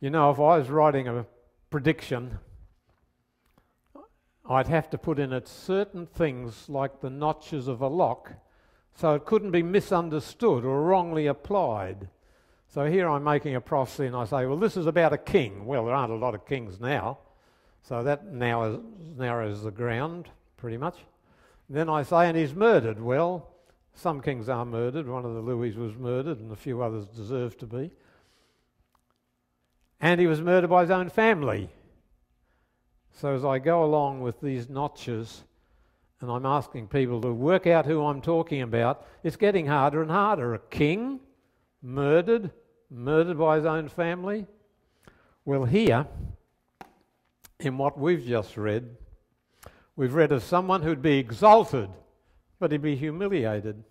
You know, if I was writing a prediction, I'd have to put in it certain things like the notches of a lock so it couldn't be misunderstood or wrongly applied. So here I'm making a prophecy and I say, well, this is about a king. Well, there aren't a lot of kings now, so that now narrows the ground pretty much. Then I say, and he's murdered. Well, some kings are murdered. One of the Louis was murdered and a few others deserve to be. And he was murdered by his own family. So as I go along with these notches and I'm asking people to work out who I'm talking about, it's getting harder and harder. A king murdered by his own family. Well, here, in what we've just read, we've read of someone who'd be exalted, but he'd be humiliated.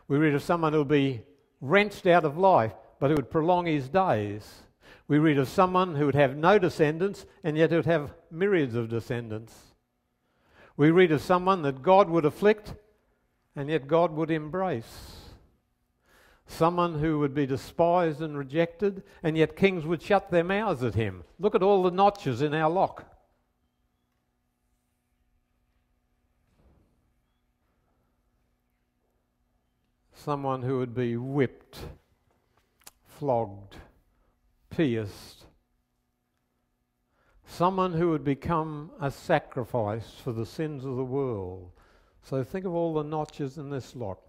We read of someone who'd be wrenched out of life, but who would prolong his days. We read of someone who would have no descendants, and yet would have myriads of descendants. We read of someone that God would afflict, and yet God would embrace. Someone who would be despised and rejected, and yet kings would shut their mouths at him. Look at all the notches in our lock. Someone who would be whipped, flogged, pierced. Someone who would become a sacrifice for the sins of the world. So think of all the notches in this lock.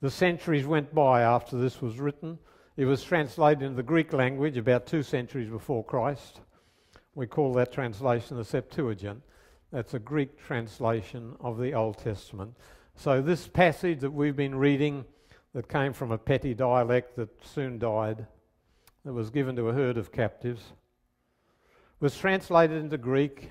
The centuries went by after this was written. It was translated into the Greek language about 2 centuries before Christ. We call that translation the Septuagint. That's a Greek translation of the Old Testament. So this passage that we've been reading, that came from a petty dialect that soon died, that was given to a herd of captives, was translated into Greek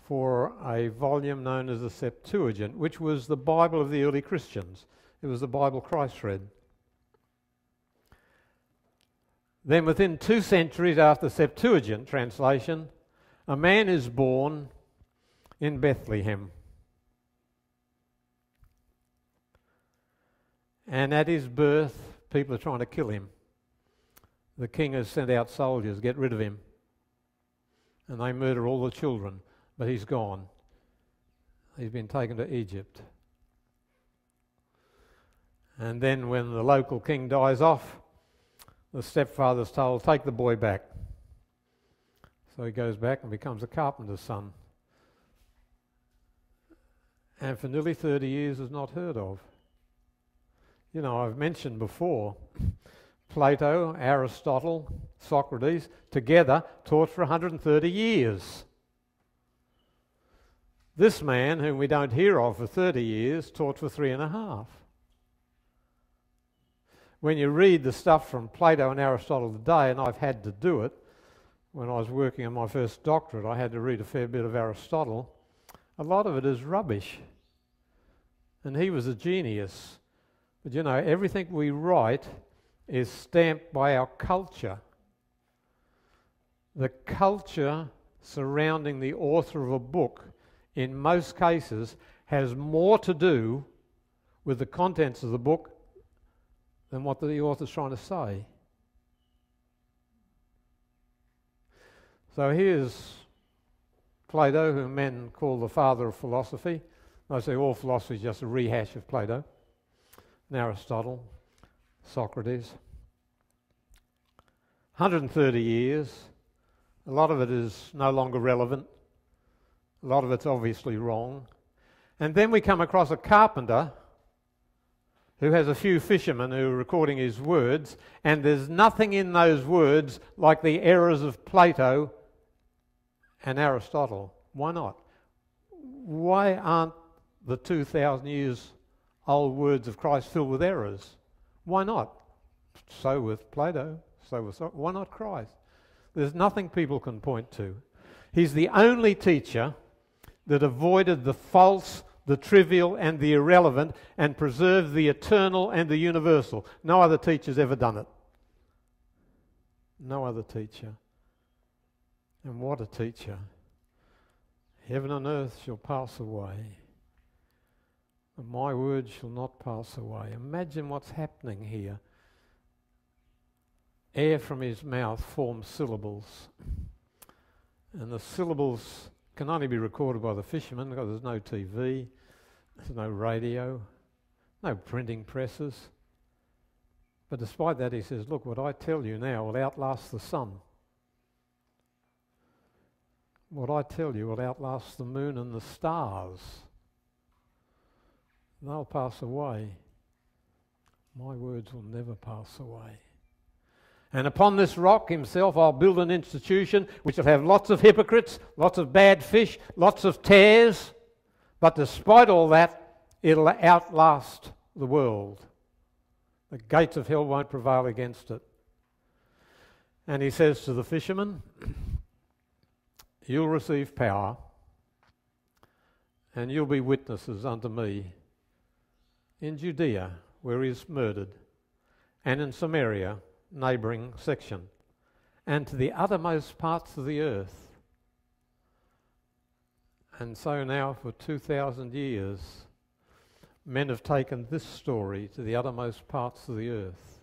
for a volume known as the Septuagint, which was the Bible of the early Christians. It was the Bible Christ read. Then within 2 centuries after the Septuagint translation, a man is born in Bethlehem. And at his birth, people are trying to kill him. The king has sent out soldiers, get rid of him. And they murder all the children, but he's gone. He's been taken to Egypt. And then when the local king dies off, the stepfather's told, take the boy back. So he goes back and becomes a carpenter's son. And for nearly 30 years is not heard of. You know, I've mentioned before, Plato, Aristotle, Socrates, together taught for 130 years. This man, whom we don't hear of for 30 years, taught for 3.5. When you read the stuff from Plato and Aristotle today, and I've had to do it, when I was working on my first doctorate, I had to read a fair bit of Aristotle. A lot of it is rubbish. And he was a genius. But you know, everything we write is stamped by our culture. The culture surrounding the author of a book, in most cases, has more to do with the contents of the book than what the author's trying to say. So here's Plato, whom men call the father of philosophy. I say all philosophy is just a rehash of Plato, and Aristotle, Socrates. 130 years. A lot of it is no longer relevant. A lot of it's obviously wrong. And then we come across a carpenter who has a few fishermen who are recording his words, and there's nothing in those words like the errors of Plato and Aristotle. Why not? Why aren't the 2,000 years old words of Christ filled with errors? Why not? So with Plato, so with Socrates. Why not Christ? There's nothing people can point to. He's the only teacher that avoided the false, the trivial and the irrelevant, and preserved the eternal and the universal. No other teacher's ever done it. No other teacher. And what a teacher. Heaven and earth shall pass away, but my word shall not pass away. Imagine what's happening here. air from his mouth formed syllables. And the syllables can only be recorded by the fishermen because there's no TV, there's no radio, no printing presses. But despite that, he says, look, what I tell you now will outlast the sun. What I tell you will outlast the moon and the stars. They'll pass away. My words will never pass away. And upon this rock himself I'll build an institution which will have lots of hypocrites, lots of bad fish, lots of tares. But despite all that, it'll outlast the world. The gates of hell won't prevail against it. And he says to the fishermen, you'll receive power and you'll be witnesses unto me in Judea, where he is murdered, and in Samaria, neighbouring section, and to the uttermost parts of the earth. And so now for 2,000 years, men have taken this story to the uttermost parts of the earth.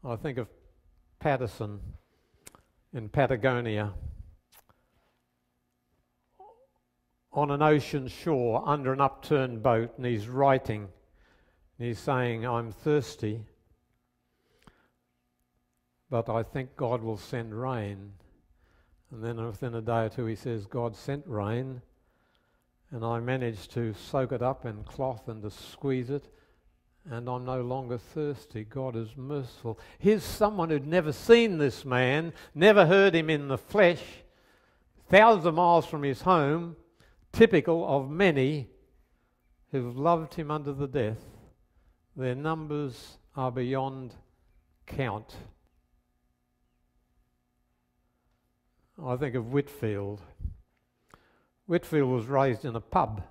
I think of Patterson in Patagonia, on an ocean shore under an upturned boat, and he's writing, and he's saying, I'm thirsty, but I think God will send rain. And then within a day or two he says, God sent rain, and I managed to soak it up in cloth and to squeeze it, and I'm no longer thirsty. God is merciful. Here's someone who'd never seen this man, never heard him in the flesh, thousands of miles from his home, typical of many who've loved him unto the death. Their numbers are beyond count. I think of Whitfield. Whitfield was raised in a pub.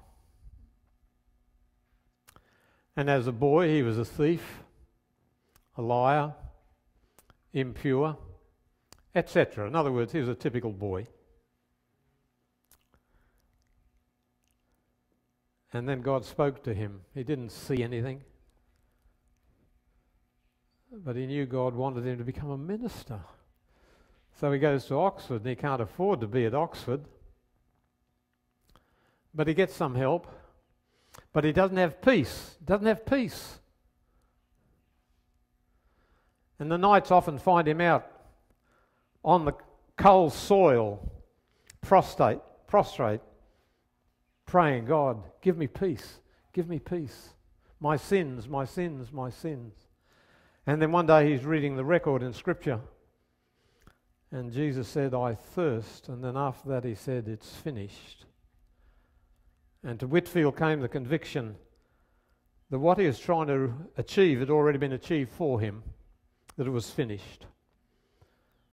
And as a boy, he was a thief, a liar, impure, etc. In other words, he was a typical boy. And then God spoke to him. He didn't see anything, but he knew God wanted him to become a minister. So he goes to Oxford, and he can't afford to be at Oxford, but he gets some help. But he doesn't have peace. Doesn't have peace. And the knights often find him out on the cold soil, prostrate, praying, God, give me peace. Give me peace. My sins, my sins, my sins. And then one day he's reading the record in Scripture, and Jesus said, I thirst. And then after that he said, it's finished. And to Whitfield came the conviction that what he was trying to achieve had already been achieved for him, that it was finished.